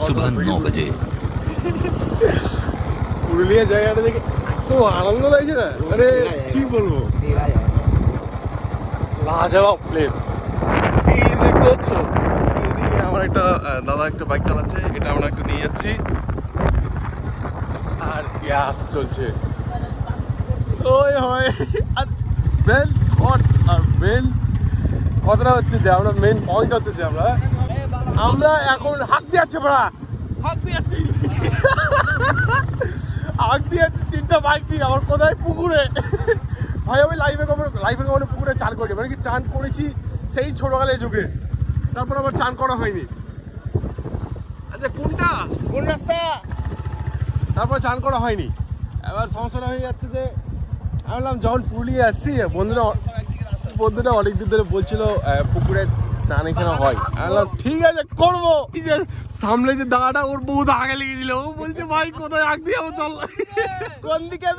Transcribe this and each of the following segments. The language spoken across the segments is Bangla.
सुबह 9 बजे। পুরুলিয়া জায়গাটা দেখে এত আনন্দ লাগছে না, মানে কি বলবো, লাজবাব প্লেস। এই দেখতে পাচ্ছ এইদিকে আমার একটা দাদা একটা বাইক চালাচ্ছে, এটা আমরা একটা নিয়ে যাচ্ছি আর গ্যাস চলছে। ওই হয় আর মেন থট আর মেন কথাটা হচ্ছে যে আমরা মেন পয়েন্ট হচ্ছে যে আমরা এখন হাত দিয়ে যাচ্ছে, বড়া হাত দিয়ে যাচ্ছি, হাত দিয়ে যাচ্ছি তিনটা বাইক দিয়ে। আমার কোথায় পুকুরে ভাই, আমি লাইফে কখনো পুকুরে চান করি, মানে কি চান করেছি সেই ছোটকালে যুগে, তারপর আবার চান করা হয়নি। আচ্ছা কোন রাস্তা, তারপর চান করা হয়নি। এবার সমস্যাটা হয়ে যাচ্ছে যে আমি বললাম যখন পুরুলিয়া আসছি, বন্ধুরা অনেকদিন ধরে বলছিল পুকুরে চান এখানে হয়, আমি বললাম ঠিক আছে করবো। সামনে যে দাঁড়াটা ওর বহুত আগে লেগেছিল, ও বলছে ভাই কোথায় আগ দিয়ে চল, কোন দিকে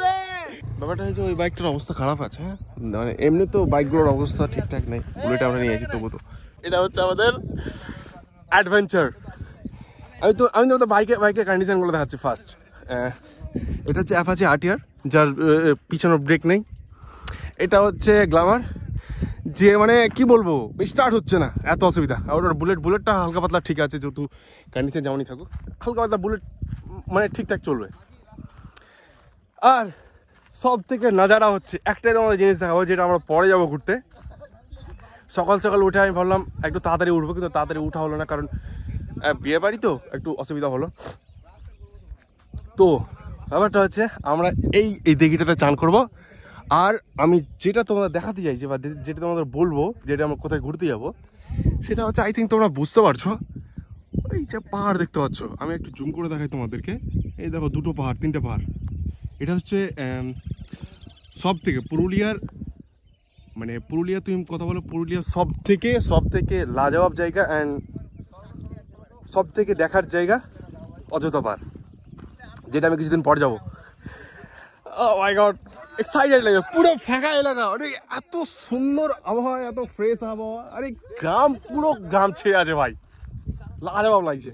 ব্যাপারটা হয়েছে ওই বাইকটার অবস্থা খারাপ আছে। হ্যাঁ মানে এমনি তো বাইকগুলোর অবস্থা ঠিকঠাক নেই, বুলেট আমরা নিয়েছি তবু তো। এটা হচ্ছে আমাদের অ্যাডভেঞ্চার। আমি তো বাইকের কন্ডিশনগুলো দেখাচ্ছি। ফার্স্ট এটা হচ্ছে অ্যাপাচি আরটিআর, যার পিছনের ব্রেক নেই। এটা হচ্ছে গ্ল্যামার, যে মানে কি বলবো স্টার্ট হচ্ছে না, এত অসুবিধা। আর ওর বুলেটটা হালকা পাতলা ঠিক আছে, যেহেতু কন্ডিশন যেমনই থাকুক হালকা পাতলা বুলেট মানে ঠিকঠাক চলবে। আর সব থেকে নাজারা হচ্ছে একটাই তোমাদের জিনিস দেখাবো, যেটা আমরা পরে যাবো ঘুরতে। সকাল সকাল উঠে আমি ভাবলাম একটু তাড়াতাড়ি উঠবো, কিন্তু তাড়াতাড়ি উঠা হলো না, কারণ বিয়ে বাড়ি তো একটু অসুবিধা হলো। তো ব্যাপারটা হচ্ছে আমরা এই দিঘিটাতে চান করবো। আর আমি যেটা তোমাদের দেখাতে চাইছি বা যেটা তোমাদের বলবো, যেটা আমরা কোথায় ঘুরতে যাবো, সেটা হচ্ছে আই থিঙ্ক তোমরা বুঝতে পারছো। ওই যে পাহাড় দেখতে পাচ্ছ, আমি একটু জুম করে দেখাই তোমাদেরকে। এই দেখো দুটো পাহাড়, তিনটে পাহাড়। এটা হচ্ছে সব থেকে পুরুলিয়ার, মানে পুরুলিয়া তুমি কথা বলো, পুরুলিয়ার সব থেকে লাজবাব জায়গা অ্যান্ড সব থেকে দেখার জায়গা অযোধ্যা পাহাড়, যেটা আমি কিছুদিন পর যাবো। Oh my God, excited লাগে। পুরো ফাঁকা এলাকা, আরে এত সুন্দর আবহাওয়া, এত ফ্রেশ আবহাওয়া, আরে গ্রাম, পুরো গ্রাম ছেয়ে আছে ভাই, লাজবাব লাগছে।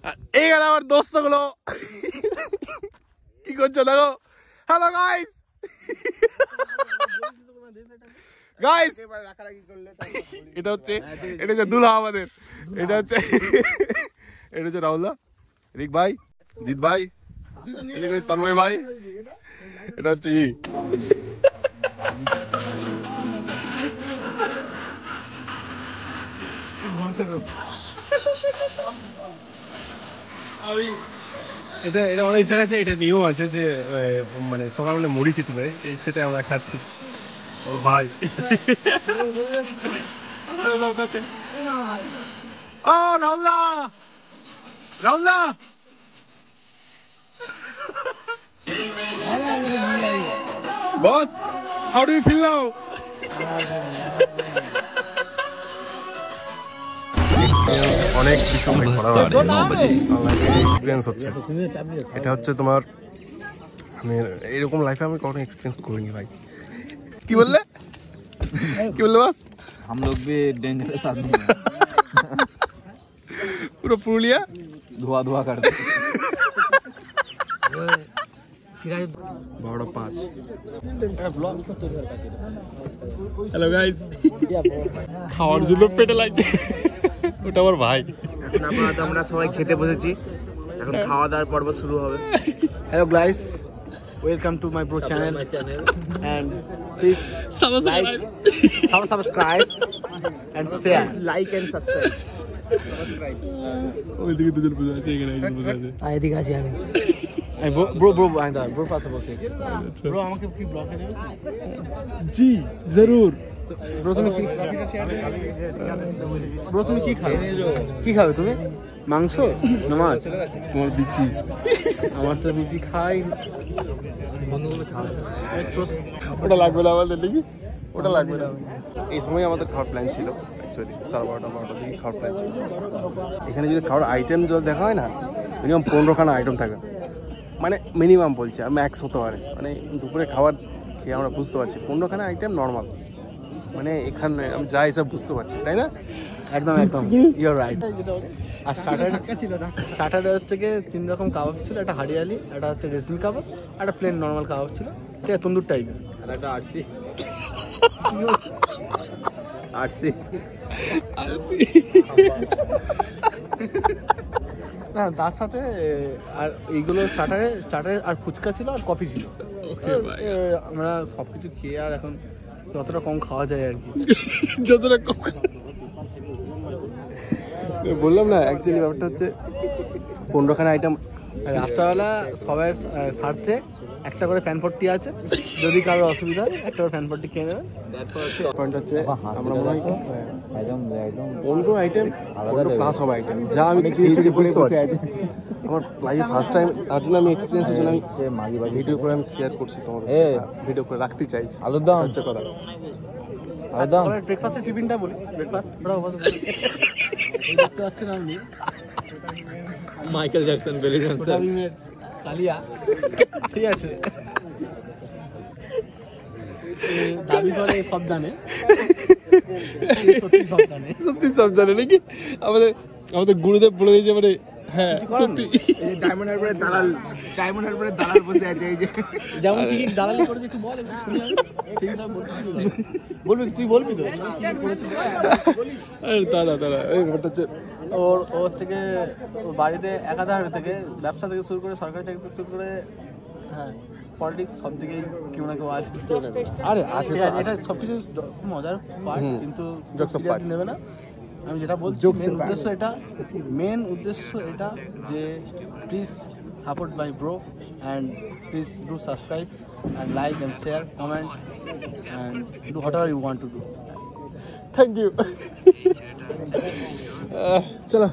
আর এই গেল আমার দোস্তগুলো কি করছো দেখো। হ্যালো গাইস, এটা হচ্ছে দুলা আমাদের, এটা হচ্ছে রাহুলদা, রিক ভাই, জিৎ ভাই, তন্ময় ভাই, এটা হচ্ছে এটা অনেক জায়গাতে এটা নিয়ম আছে যে মানে সকালবেলা মুড়ি খেতে পারে, সেটা আমরা খাচ্ছি। ও ভাই রাহুলদা Boss, how do you feel now? অনেক কিছু এক্সপিরিয়েন্স হচ্ছে। এটা হচ্ছে তোমার, আমি এরকম লাইফে আমি কখনো এক্সপিরিয়েন্স করিনি ভাই। কি বললে বস? हम लोग भी डेंजरस आदमी हैं। পুরো পুরুলিয়া धुआं करते। 12:05। হ্যালো গাইস, খাওয়ার জন্য পেটে লাগছে, ওটা আমার ভাই। আমরা সবাই খেতে বসেছি, এখন খাওয়া দাওয়ার পর্ব শুরু হবে। Hello guys, welcome to my bro channel and please subscribe and share, like and subscribe. ওইদিকে দুজন বসে আছে, এখানে একজন বসে আছে। এদিকে আছি আমি। ব্রো পাশে বসে। ব্রো আমাকে কি ব্লকে নেবে? জি জরুর। ব্রো তুমি কি খাবে? কি খাবে তুমি? মাংস না মাছ? তোমার বিচি। আমার তো বিচি খাই। ওটা লাগবে না আমাদের, দেখি ওটা লাগবে না। এই সময় আমাদের খাওয়ার প্ল্যান ছিল, অ্যাকচুয়ালি 12:30 দিকে খাওয়ার প্ল্যান ছিল। এখানে যদি খাওয়ার আইটেম যদি দেখা হয় না, মিনিমাম 15খানা আইটেম থাকে, মানে মিনিমাম বলছি, আর ম্যাক্স হতে পারে। মানে দুপুরে খাবার খেয়ে আমরা বুঝতে পারছি 15খানা আইটেম নর্মাল, মানে এখানে আমি যা হিসাব বুঝতে পারছি, তাই না? একদম একদম ইউর রাইট। আর স্টার্টারে হচ্ছে গিয়ে 3 রকম কাবাব ছিল, একটা হারিয়ালি, একটা হচ্ছে রেসিন কাবাব, একটা প্লেন নর্মাল কাবাব ছিল, ঠিক আছে, তন্দুর টাইপের। আর একটা আরসি না তার সাথে আর এইগুলো স্টার্টারে আর ফুচকা ছিল আর কফি ছিল। আমরা সবকিছু খেয়ে আর এখন যতটা কম খাওয়া যায় আর কি। যতটা কম বললাম না, অ্যাকচুয়ালি ব্যাপারটা হচ্ছে 15খানা আইটেম। রাত্রাবেলা সবার স্বার্থে একটা করে ফ্যান পট্টি আছে, যদি কারোর অসুবিধা হয় একটা করে ফ্যান পট্টি খেয়ে নেবেন। পয়েন্ট হচ্ছে আমরা মনে হয় একদম একদম 15 আইটেম, 15 প্লাস হবে আইটেম, যা আমি খেয়েছি বুঝতে পারছি। আমার লাইফে ফার্স্ট টাইম, তার জন্য আমি এক্সপিরিয়েন্সের জন্য আমি ভিডিও করে আমি শেয়ার করছি, তোমার ভিডিও করে রাখতে চাইছি। আলুর দম হচ্ছে কথা। একদম ব্রেকফাস্টের টিফিনটা বলি, ব্রেকফাস্ট দেখতে পাচ্ছেন আপনি মাইকেল জ্যাকসন, বেলি ড্যান্সার, ভীমের কালিয়া, ঠিক আছে, দাবি করে সব জানে, সত্যি সব জানে, সত্যি সব জানে নাকি? আমাদের গুরুদেব বলে দিয়েছে, মানে হ্যাঁ সত্যি। ডায়মন্ড হারবারের দালাল বসে আছে, এই যে যেমন কি দালালি করেছে একটু বল, একটু শুনি আমি। সেই সব বলবি, তুই বলবি তো দাঁড়া এই ব্যাপারটা হচ্ছে ও হচ্ছে গিয়ে ওর বাড়িতে একাধার থেকে ব্যবসা থেকে শুরু করে সরকারি চাকরি থেকে শুরু করে, হ্যাঁ, পলিটিক্স সব দিকেই কেউ না কেউ আছে। আরে আছে ঠিক আছে, এটা সবকিছু মজার পার্ট, কিন্তু Jokes of part. নেবে না। আমি যেটা বলছি Jokes মেন of part. উদ্দেশ্য এটা যে please support my bro and please do subscribe and like and share, comment and do whatever you want to do. Thank you. চলো।